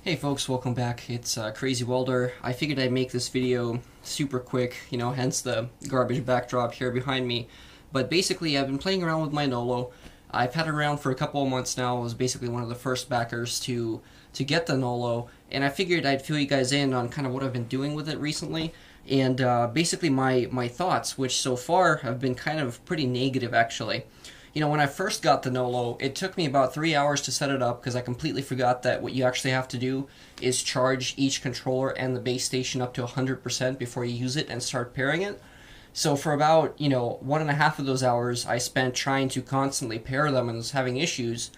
Hey folks, welcome back. It's Crazy Welder. I figured I'd make this video super quick, hence the garbage backdrop here behind me. But basically, I've been playing around with my Nolo. I've had it around for a couple of months now. I was basically one of the first backers to get the Nolo, and I figured I'd fill you guys in on kind of what I've been doing with it recently, and basically my thoughts, which so far have been kind of pretty negative actually. When I first got the Nolo, it took me about 3 hours to set it up because I completely forgot that what you actually have to do is charge each controller and the base station up to 100% before you use it and start pairing it. So for about, 1.5 of those hours, I spent trying to constantly pair them and was having issues.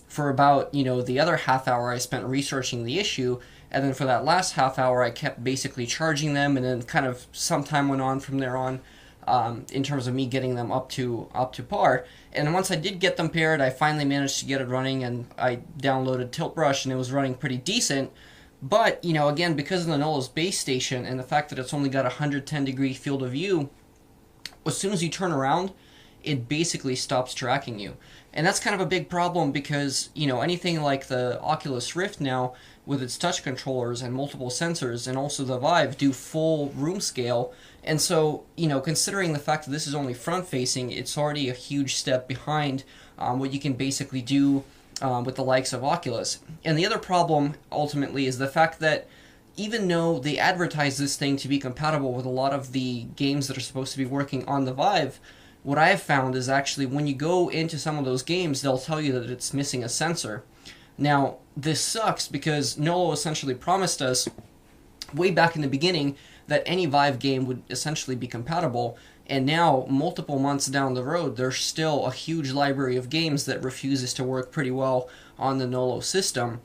For about, the other half hour, I spent researching the issue, and then for that last half hour, I kept basically charging them, and then kind of some time went on from there on. In terms of me getting them up to par. And once I did get them paired, I finally managed to get it running, and I downloaded Tilt Brush, and it was running pretty decent. But, again, because of the Nolo's base station and the fact that it's only got a 110-degree field of view, as soon as you turn around, it basically stops tracking you. And that's kind of a big problem because, anything like the Oculus Rift now, with its touch controllers and multiple sensors, and also the Vive, do full room scale. And so, considering the fact that this is only front-facing, it's already a huge step behind what you can basically do with the likes of Oculus. And the other problem, ultimately, is the fact that even though they advertise this thing to be compatible with a lot of the games that are supposed to be working on the Vive, what I have found is actually when you go into some of those games, they'll tell you that it's missing a sensor. Now, this sucks because Nolo essentially promised us way back in the beginning that any Vive game would essentially be compatible, and now, multiple months down the road, there's still a huge library of games that refuses to work pretty well on the Nolo system.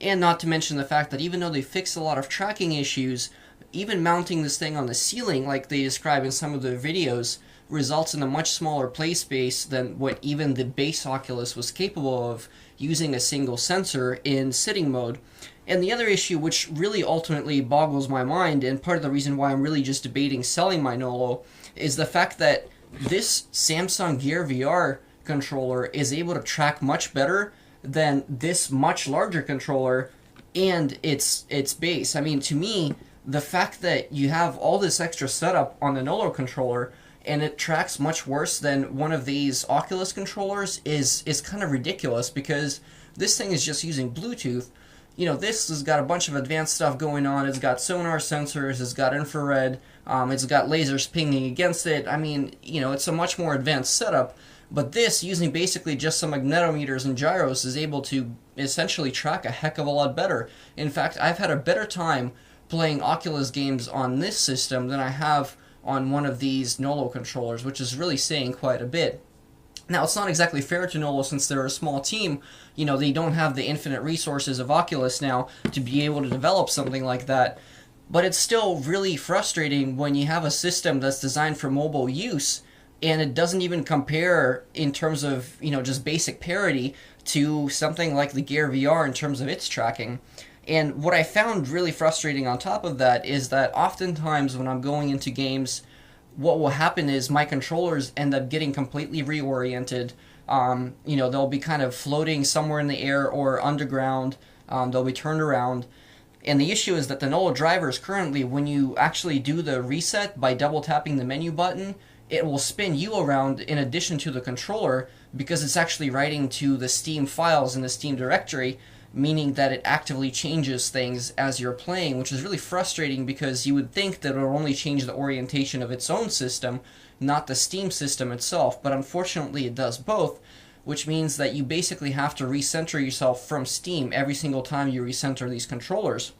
And not to mention the fact that even though they fixed a lot of tracking issues, even mounting this thing on the ceiling, like they describe in some of the videos, results in a much smaller play space than what even the base Oculus was capable of using a single sensor in sitting mode. And the other issue, which really ultimately boggles my mind, and part of the reason why I'm really just debating selling my Nolo, is the fact that this Samsung Gear VR controller is able to track much better than this much larger controller and its base. I mean, to me, the fact that you have all this extra setup on the Nolo controller and it tracks much worse than one of these Oculus controllers is kind of ridiculous, because this thing is just using Bluetooth. This has got a bunch of advanced stuff going on. It's got sonar sensors, it's got infrared, it's got lasers pinging against it. I mean, it's a much more advanced setup, but this, using basically just some magnetometers and gyros, is able to essentially track a heck of a lot better. In fact, I've had a better time playing Oculus games on this system than I have on one of these Nolo controllers, which is really saying quite a bit. Now, it's not exactly fair to Nolo since they're a small team. They don't have the infinite resources of Oculus now to be able to develop something like that. But it's still really frustrating when you have a system that's designed for mobile use and it doesn't even compare in terms of, just basic parity to something like the Gear VR in terms of its tracking. And what I found really frustrating on top of that is that oftentimes when I'm going into games, what will happen is my controllers end up getting completely reoriented. They'll be kind of floating somewhere in the air or underground. They'll be turned around. And the issue is that the Nolo drivers currently, when you actually do the reset by double tapping the menu button, it will spin you around in addition to the controller, because it's actually writing to the Steam files in the Steam directory, meaning that it actively changes things as you're playing, which is really frustrating because you would think that it will only change the orientation of its own system, not the Steam system itself, but unfortunately it does both, which means that you basically have to recenter yourself from Steam every single time you recenter these controllers.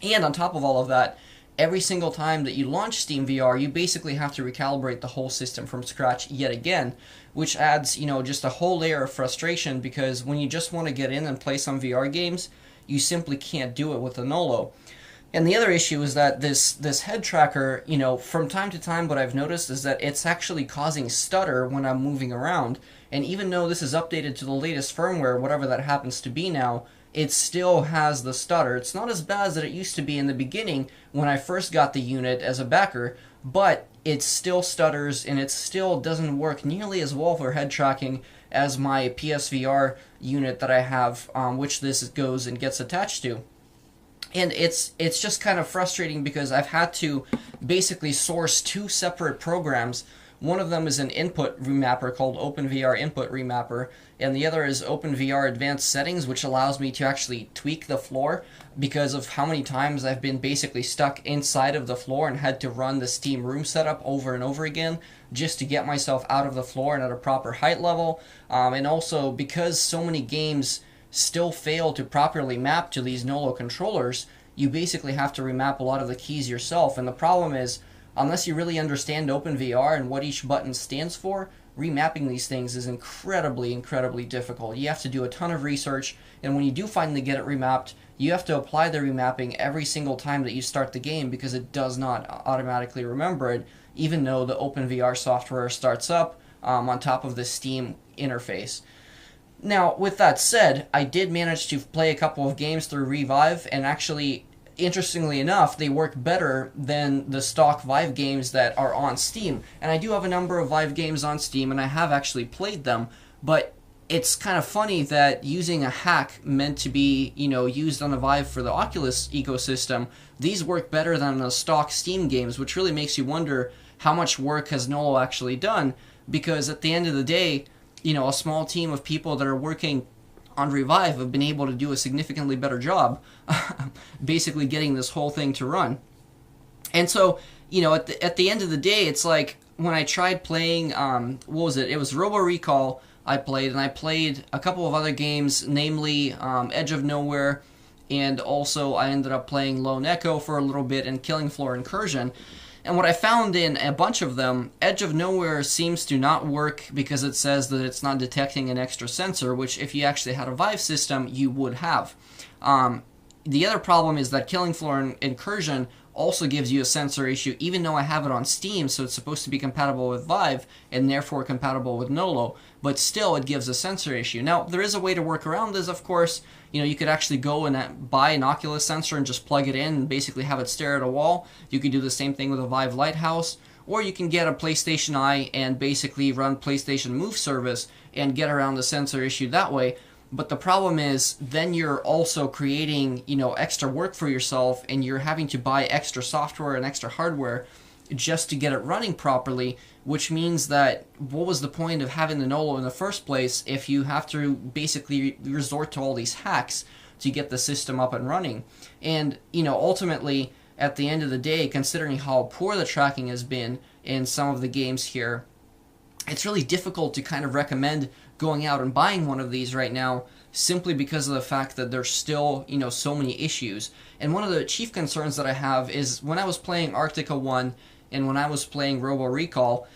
And on top of all of that, every single time that you launch Steam VR, you basically have to recalibrate the whole system from scratch yet again, which adds, just a whole layer of frustration, because when you just want to get in and play some VR games, you simply can't do it with the Nolo. And the other issue is that this head tracker, from time to time what I've noticed is that it's actually causing stutter when I'm moving around. And even though this is updated to the latest firmware, whatever that happens to be now, it still has the stutter. It's not as bad as it used to be in the beginning when I first got the unit as a backer, but it still stutters and it still doesn't work nearly as well for head tracking as my PSVR unit that I have, which this goes and gets attached to. And it's just kind of frustrating because I've had to basically source two separate programs. One of them is an input remapper called OpenVR Input Remapper, and the other is OpenVR Advanced Settings, which allows me to actually tweak the floor because of how many times I've been basically stuck inside of the floor and had to run the Steam room setup over and over again just to get myself out of the floor and at a proper height level. And also because so many games still fail to properly map to these Nolo controllers, you basically have to remap a lot of the keys yourself. And the problem is, unless you really understand OpenVR and what each button stands for, remapping these things is incredibly, incredibly difficult. You have to do a ton of research, and when you do finally get it remapped, you have to apply the remapping every single time that you start the game because it does not automatically remember it, even though the OpenVR software starts up on top of the Steam interface. Now, with that said, I did manage to play a couple of games through Vive, and actually, interestingly enough, they work better than the stock Vive games that are on Steam. And I do have a number of Vive games on Steam, and I have actually played them, but it's kind of funny that using a hack meant to be, used on the Vive for the Oculus ecosystem, these work better than the stock Steam games, which really makes you wonder how much work has Nolo actually done, because at the end of the day, a small team of people that are working on Revive have been able to do a significantly better job basically getting this whole thing to run. And so, at the end of the day, it's like when I tried playing, what was it? It was Robo Recall I played, and I played a couple of other games, namely Edge of Nowhere, and also I ended up playing Lone Echo for a little bit and Killing Floor Incursion. And what I found in a bunch of them, Edge of Nowhere seems to not work because it says that it's not detecting an extra sensor, which if you actually had a Vive system, you would have. The other problem is that Killing Floor Incursion also gives you a sensor issue, even though I have it on Steam, so it's supposed to be compatible with Vive, and therefore compatible with Nolo, but still it gives a sensor issue. Now, there is a way to work around this, of course. You could actually go and buy an Oculus sensor and just plug it in and basically have it stare at a wall. You could do the same thing with a Vive Lighthouse, or you can get a PlayStation Eye and basically run PlayStation Move service and get around the sensor issue that way. But the problem is, then you're also creating, extra work for yourself, and you're having to buy extra software and extra hardware just to get it running properly, which means that what was the point of having the Nolo in the first place if you have to basically resort to all these hacks to get the system up and running? And, ultimately, at the end of the day, considering how poor the tracking has been in some of the games here, it's really difficult to kind of recommend going out and buying one of these right now, simply because of the fact that there's still, so many issues. And one of the chief concerns that I have is when I was playing Arctica 1 and when I was playing Robo Recall,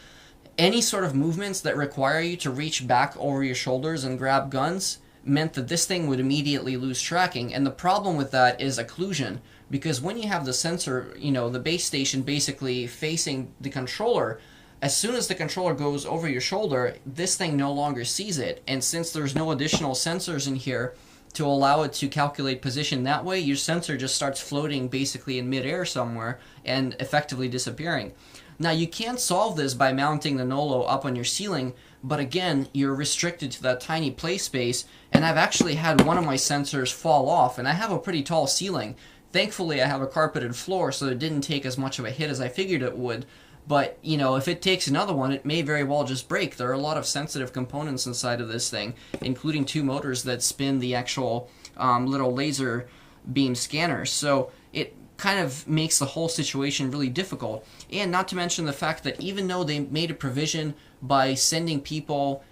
any sort of movements that require you to reach back over your shoulders and grab guns meant that this thing would immediately lose tracking. And the problem with that is occlusion, because when you have the sensor, the base station basically facing the controller, as soon as the controller goes over your shoulder, this thing no longer sees it. And since there's no additional sensors in here to allow it to calculate position that way, your sensor just starts floating basically in midair somewhere and effectively disappearing. Now, you can solve this by mounting the Nolo up on your ceiling, but again, you're restricted to that tiny play space, and I've actually had one of my sensors fall off, and I have a pretty tall ceiling. Thankfully, I have a carpeted floor, so it didn't take as much of a hit as I figured it would. But, if it takes another one, it may very well just break. There are a lot of sensitive components inside of this thing, including two motors that spin the actual little laser beam scanners. So it kind of makes the whole situation really difficult. And not to mention the fact that even though they made a provision by sending people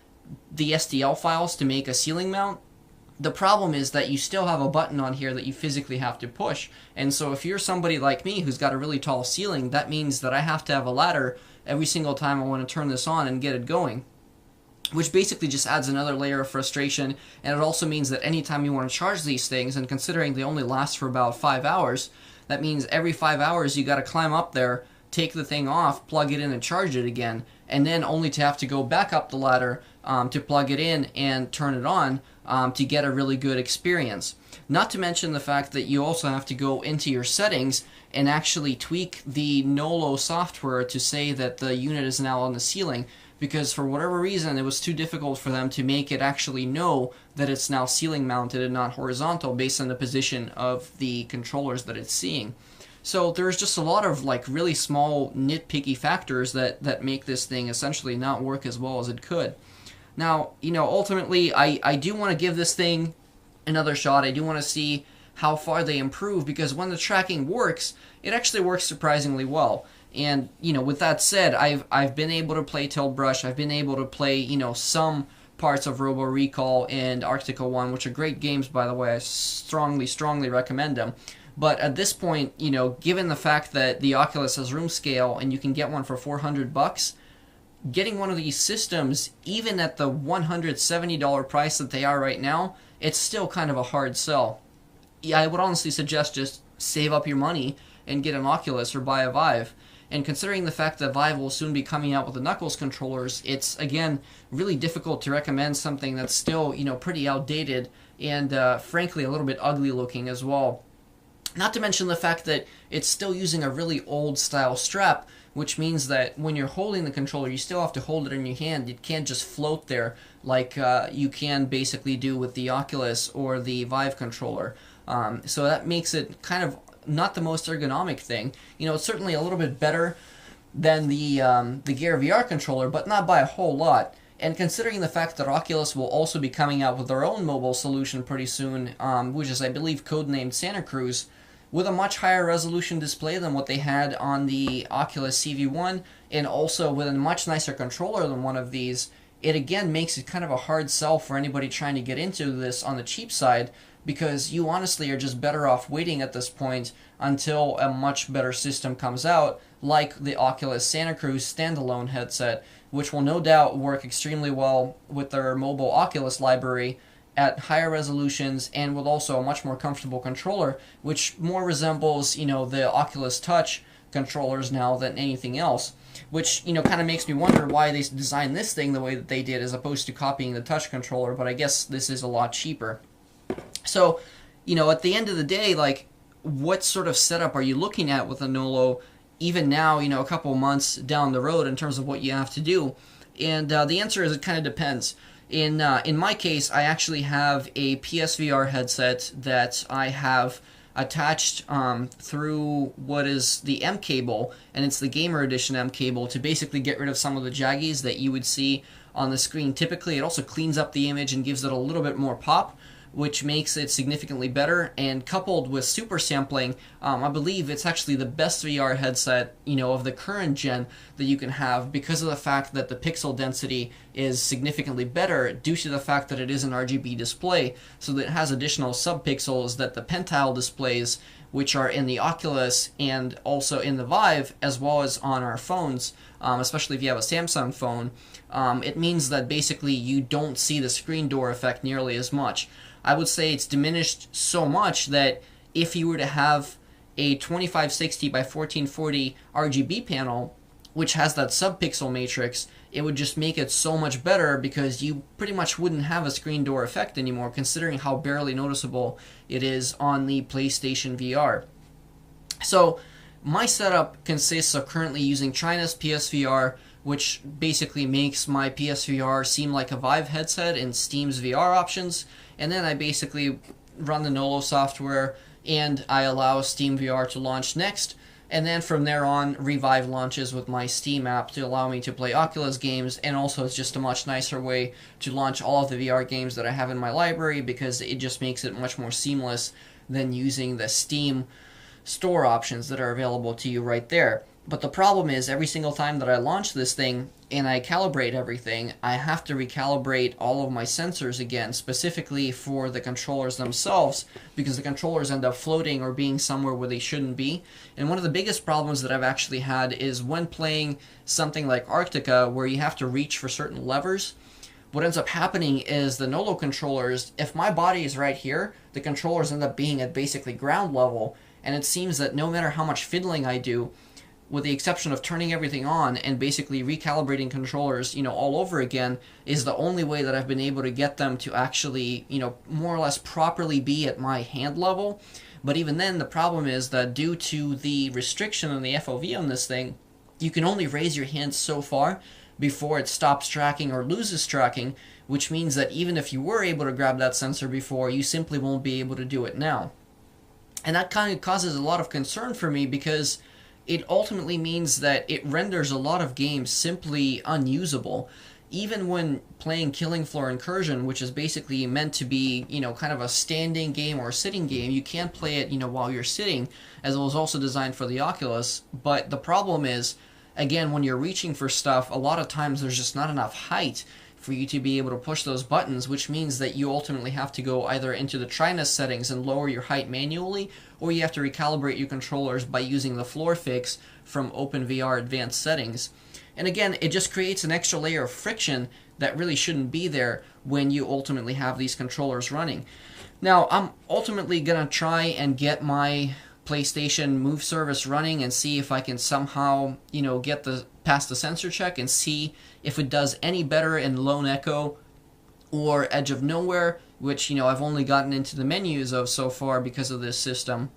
the STL files to make a ceiling mount, the problem is that you still have a button on here that you physically have to push. And so if you're somebody like me who's got a really tall ceiling, that means that I have to have a ladder every single time I want to turn this on and get it going, which basically just adds another layer of frustration. And it also means that anytime you want to charge these things, and considering they only last for about 5 hours, that means every 5 hours you got to climb up there, take the thing off, plug it in and charge it again, and then only to have to go back up the ladder to plug it in and turn it on to get a really good experience. Not to mention the fact that you also have to go into your settings and actually tweak the Nolo software to say that the unit is now on the ceiling, because for whatever reason it was too difficult for them to make it actually know that it's now ceiling mounted and not horizontal based on the position of the controllers that it's seeing. So there's just a lot of like really small nitpicky factors that make this thing essentially not work as well as it could. Now, ultimately I do want to give this thing another shot. I do want to see how far they improve, because when the tracking works, it actually works surprisingly well. And, with that said, I've been able to play Tilt Brush, I've been able to play, some parts of Robo Recall and Arctica 1, which are great games, by the way. I strongly recommend them. But at this point, given the fact that the Oculus has room scale and you can get one for $400, getting one of these systems, even at the $170 price that they are right now, it's still kind of a hard sell. Yeah, I would honestly suggest just save up your money and get an Oculus or buy a Vive. And considering the fact that Vive will soon be coming out with the Knuckles controllers, it's, again, really difficult to recommend something that's still, pretty outdated and, frankly, a little bit ugly looking as well. Not to mention the fact that it's still using a really old-style strap, which means that when you're holding the controller, you still have to hold it in your hand. It can't just float there like you can basically do with the Oculus or the Vive controller. So that makes it kind of not the most ergonomic thing. It's certainly a little bit better than the Gear VR controller, but not by a whole lot. And considering the fact that Oculus will also be coming out with their own mobile solution pretty soon, which is, I believe, codenamed Santa Cruz, with a much higher resolution display than what they had on the Oculus CV1, and also with a much nicer controller than one of these, it again makes it kind of a hard sell for anybody trying to get into this on the cheap side, because you honestly are just better off waiting at this point until a much better system comes out, like the Oculus Santa Cruz standalone headset, which will no doubt work extremely well with their mobile Oculus library at higher resolutions and with also a much more comfortable controller, which more resembles, the Oculus Touch controllers now than anything else, which, kind of makes me wonder why they designed this thing the way that they did as opposed to copying the Touch controller, but I guess this is a lot cheaper. So, at the end of the day, like, what sort of setup are you looking at with a Nolo, even now, a couple months down the road in terms of what you have to do? And the answer is it kind of depends. In my case, I actually have a PSVR headset that I have attached through what is the M cable, and it's the Gamer Edition M cable, to basically get rid of some of the jaggies that you would see on the screen typically. It also cleans up the image and gives it a little bit more pop, which makes it significantly better. And coupled with super sampling, I believe it's actually the best VR headset, of the current gen that you can have, because of the fact that the pixel density is significantly better due to the fact that it is an RGB display, so that it has additional subpixels that the Pentile displays, which are in the Oculus and also in the Vive, as well as on our phones, especially if you have a Samsung phone. It means that basically you don't see the screen door effect nearly as much. I would say it's diminished so much that if you were to have a 2560 by 1440 RGB panel, which has that subpixel matrix, it would just make it so much better, because you pretty much wouldn't have a screen door effect anymore, considering how barely noticeable it is on the PlayStation VR. So my setup consists of currently using China's PSVR, which basically makes my PSVR seem like a Vive headset in Steam's VR options, and then I basically run the Nolo software and I allow Steam VR to launch next, and then from there on Revive launches with my Steam app to allow me to play Oculus games, and also it's just a much nicer way to launch all of the VR games that I have in my library, because it just makes it much more seamless than using the Steam store options that are available to you right there. But the problem is, every single time that I launch this thing and I calibrate everything, I have to recalibrate all of my sensors again, specifically for the controllers themselves, because the controllers end up floating or being somewhere where they shouldn't be. And one of the biggest problems that I've actually had is when playing something like Arctica, where you have to reach for certain levers. What ends up happening is the Nolo controllers, if my body is right here, the controllers end up being at basically ground level, and it seems that no matter how much fiddling I do, with the exception of turning everything on and basically recalibrating controllers, all over again, is the only way that I've been able to get them to actually, more or less properly be at my hand level. But even then, the problem is that due to the restriction on the FOV on this thing, you can only raise your hand so far before it stops tracking or loses tracking, which means that even if you were able to grab that sensor before, you simply won't be able to do it now. And that kind of causes a lot of concern for me, because it ultimately means that it renders a lot of games simply unusable. Even when playing Killing Floor Incursion, which is basically meant to be, kind of a standing game or a sitting game, you can't play it, while you're sitting, as it was also designed for the Oculus. But the problem is, again, when you're reaching for stuff, a lot of times there's just not enough height for you to be able to push those buttons, which means that you ultimately have to go either into the Triness settings and lower your height manually, or you have to recalibrate your controllers by using the floor fix from OpenVR Advanced Settings. And again, it just creates an extra layer of friction that really shouldn't be there when you ultimately have these controllers running. Now, I'm ultimately going to try and get my PlayStation Move service running and see if I can somehow, get past the sensor check and see if it does any better in Lone Echo or Edge of Nowhere, which, I've only gotten into the menus of so far because of this system.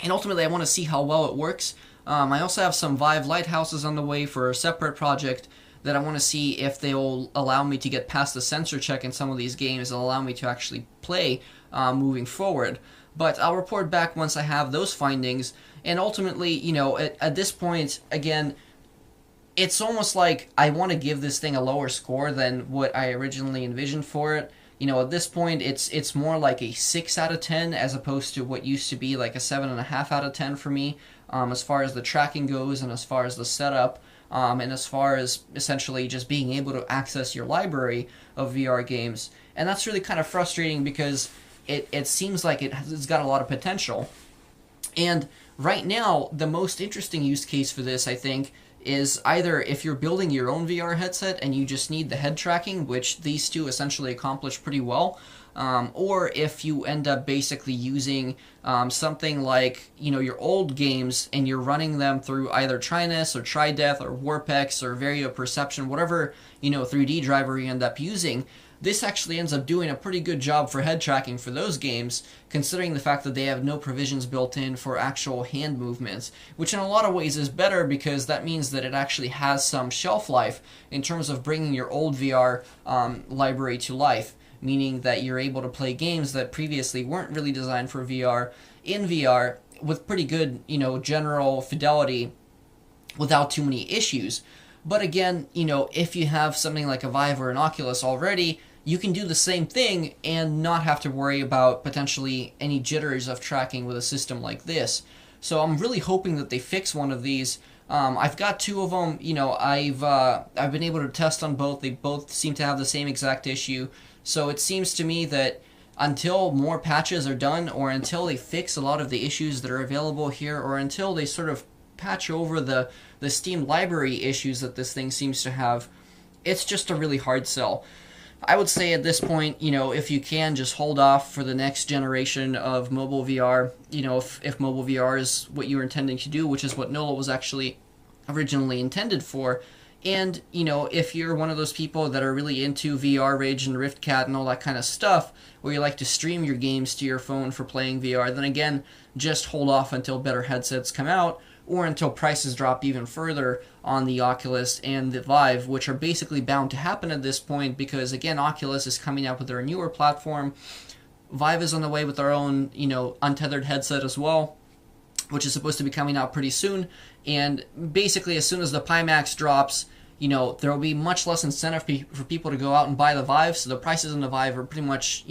And ultimately, I want to see how well it works. I also have some Vive lighthouses on the way for a separate project that I want to see if they will allow me to get past the sensor check in some of these games and allow me to actually play moving forward. But I'll report back once I have those findings. And ultimately, at this point, again, it's almost like I want to give this thing a lower score than what I originally envisioned for it. At this point, it's more like a 6 out of 10 as opposed to what used to be like a 7.5 out of 10 for me, as far as the tracking goes and as far as the setup, and as far as essentially just being able to access your library of VR games. And that's really kind of frustrating, because it seems like it's got a lot of potential. And right now, the most interesting use case for this, I think, is either if you're building your own VR headset and you just need the head tracking, which these two essentially accomplish pretty well, or if you end up basically using something like, your old games and you're running them through either Triness or TriDeath or WarpX or Vario Perception, whatever, 3D driver you end up using. This actually ends up doing a pretty good job for head tracking for those games, considering the fact that they have no provisions built in for actual hand movements, which in a lot of ways is better, because that means that it actually has some shelf life in terms of bringing your old VR library to life, meaning that you're able to play games that previously weren't really designed for VR in VR with pretty good, general fidelity without too many issues. But again, if you have something like a Vive or an Oculus already, you can do the same thing and not have to worry about potentially any jitters of tracking with a system like this. So I'm really hoping that they fix one of these. I've got two of them. I've been able to test on both. They both seem to have the same exact issue. So it seems to me that until more patches are done, or until they fix a lot of the issues that are available here, or until they sort of patch over the Steam library issues that this thing seems to have, it's just a really hard sell. I would say at this point, if you can, just hold off for the next generation of mobile VR, if mobile VR is what you were intending to do, which is what Nolo was actually originally intended for. And, if you're one of those people that are really into VR Rage and Rift Cat and all that kind of stuff, where you like to stream your games to your phone for playing VR, then again, just hold off until better headsets come out, or until prices drop even further on the Oculus and the Vive, which are basically bound to happen at this point, because again, Oculus is coming out with their newer platform. Vive is on the way with their own, untethered headset as well, which is supposed to be coming out pretty soon. And basically, as soon as the Pimax drops, there will be much less incentive for people to go out and buy the Vive, so the prices on the Vive are pretty much,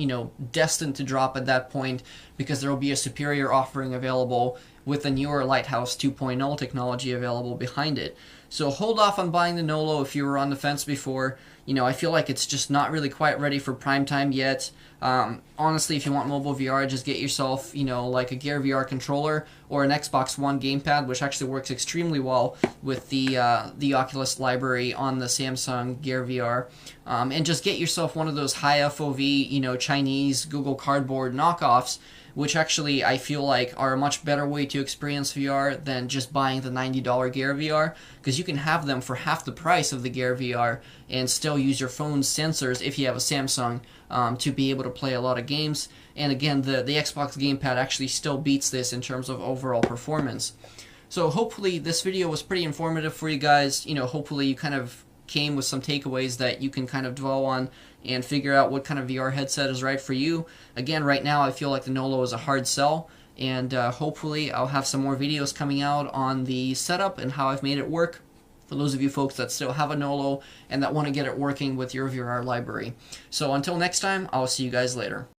destined to drop at that point, because there will be a superior offering available with the newer Lighthouse 2.0 technology available behind it. So hold off on buying the Nolo if you were on the fence before. I feel like it's just not really quite ready for prime time yet. Honestly, if you want mobile VR, just get yourself, like a Gear VR controller or an Xbox One gamepad, which actually works extremely well with the Oculus library on the Samsung Gear VR. And just get yourself one of those high FOV, Chinese Google Cardboard knockoffs, which actually I feel like are a much better way to experience VR than just buying the $90 Gear VR, because you can have them for half the price of the Gear VR and still use your phone's sensors, if you have a Samsung, to be able to play a lot of games. And again, the Xbox gamepad actually still beats this in terms of overall performance. So hopefully this video was pretty informative for you guys. Hopefully you kind of came with some takeaways that you can kind of dwell on and figure out what kind of VR headset is right for you. Again, right now I feel like the Nolo is a hard sell, and hopefully I'll have some more videos coming out on the setup and how I've made it work for those of you folks that still have a Nolo and that want to get it working with your VR library. So until next time, I'll see you guys later.